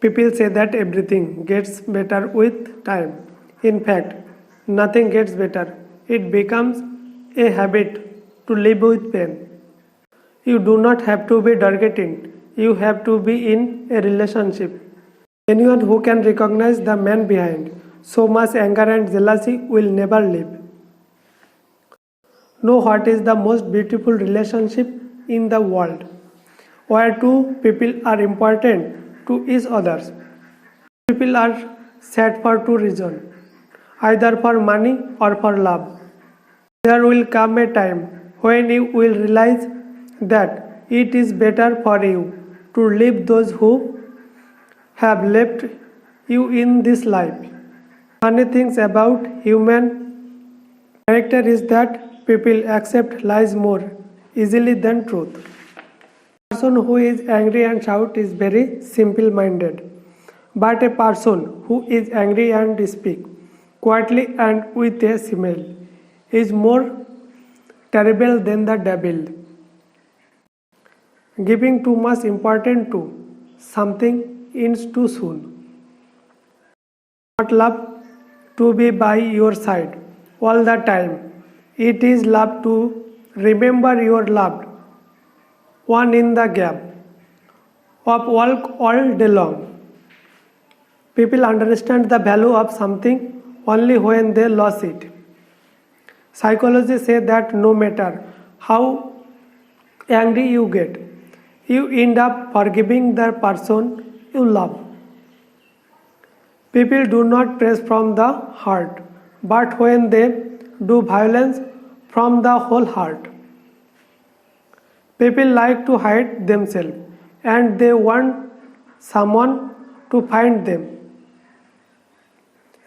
People say that everything gets better with time. In fact, nothing gets better. It becomes a habit to live with pain. You do not have to be targeting, you have to be in a relationship. Anyone who can recognize the man behind so much anger and jealousy will never live. Know what is the most beautiful relationship in the world, where two people are important to each other. People are sad for two reasons, either for money or for love. There will come a time when you will realize that it is better for you to leave those who have left you in this life. Funny things about human character is that people accept lies more easily than truth. A person who is angry and shout is very simple-minded, but a person who is angry and speak quietly and with a smile is more terrible than the devil. Giving too much importance to something ends too soon. Not love to be by your side all the time. It is love to remember your loved one in the gap of walk all day long. People understand the value of something only when they lose it. Psychology says that no matter how angry you get, you end up forgiving the person you love. People do not praise from the heart, but when they do violence from the whole heart. People like to hide themselves and they want someone to find them.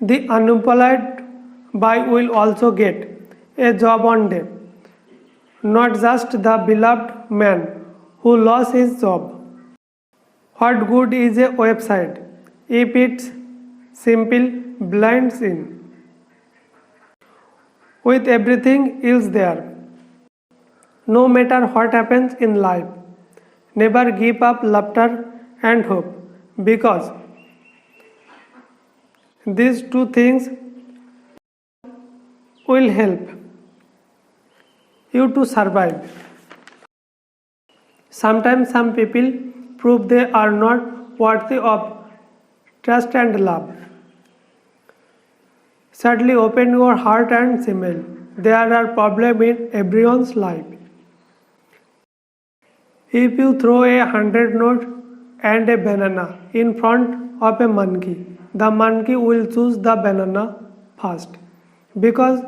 The unemployed boy will also get a job one day, not just the beloved man who lost his job. What good is a website if it's simple blinds in? With everything else there. No matter what happens in life, never give up laughter and hope, because these two things will help you to survive. Sometimes some people prove they are not worthy of trust and love. Sadly, open your heart and smile. There are problems in everyone's life. If you throw 100 notes and a banana in front of a monkey, the monkey will choose the banana first, because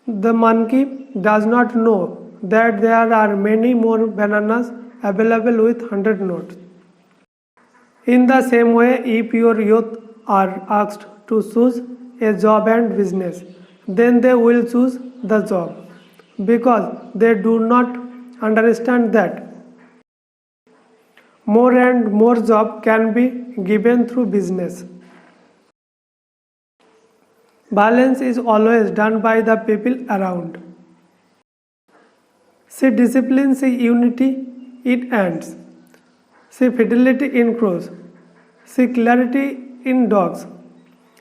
the monkey does not know that there are many more bananas available with 100 notes. In the same way, if your youth are asked to choose a job and business, then they will choose the job, because they do not understand that more and more job can be given through business. Balance is always done by the people around. See discipline, see unity, it ends. See fidelity in crows. See clarity in dogs.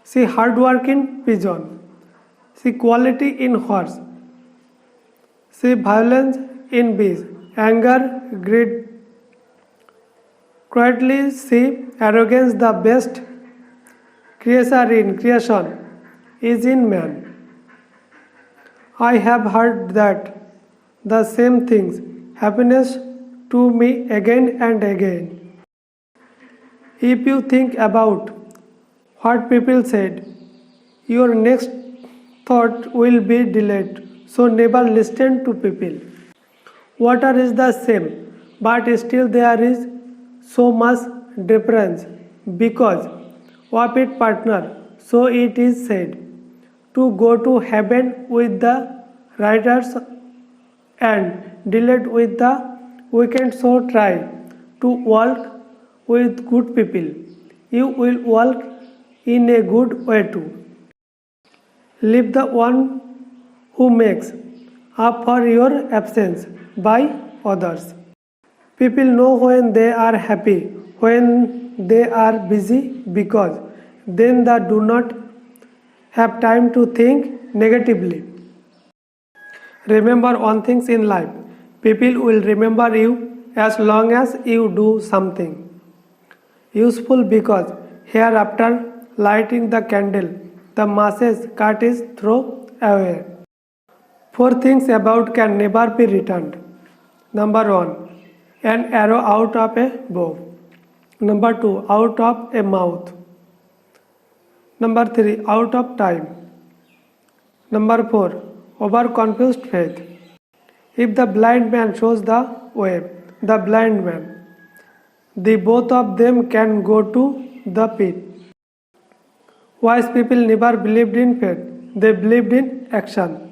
See hard work in pigeon. See quality in horse. See violence in bees. Anger, greed, quietly see arrogance. The best creator in creation is in man. I have heard that the same things happens to me again and again. If you think about what people said, your next thought will be delayed. So never listen to people. Water is the same, but still there is so much difference because of its partner. So it is said, to go to heaven with the righteous and delayed with the wicked. So try to walk with good people. You will walk in a good way too. Leave the one who makes up for your absence by others. People know when they are happy, when they are busy because then they do not have time to think negatively. Remember one thing in life, people will remember you as long as you do something useful, because hereafter lighting the candle, the masses cut is thrown away. 4 things about can never be returned. Number 1, an arrow out of a bow. Number 2, out of a mouth. Number 3, out of time. Number 4, over confused faith. If the blind man shows the way, the blind man, the both of them can go to the pit. Wise people never believed in faith, they believed in action.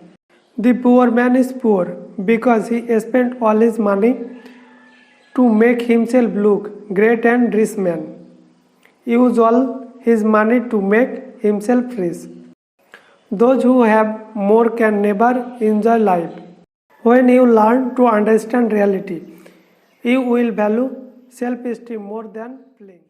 The poor man is poor because he spent all his money to make himself look great and rich man. Use all his money to make himself rich. Those who have more can never enjoy life. When you learn to understand reality, you will value self-esteem more than fleeing.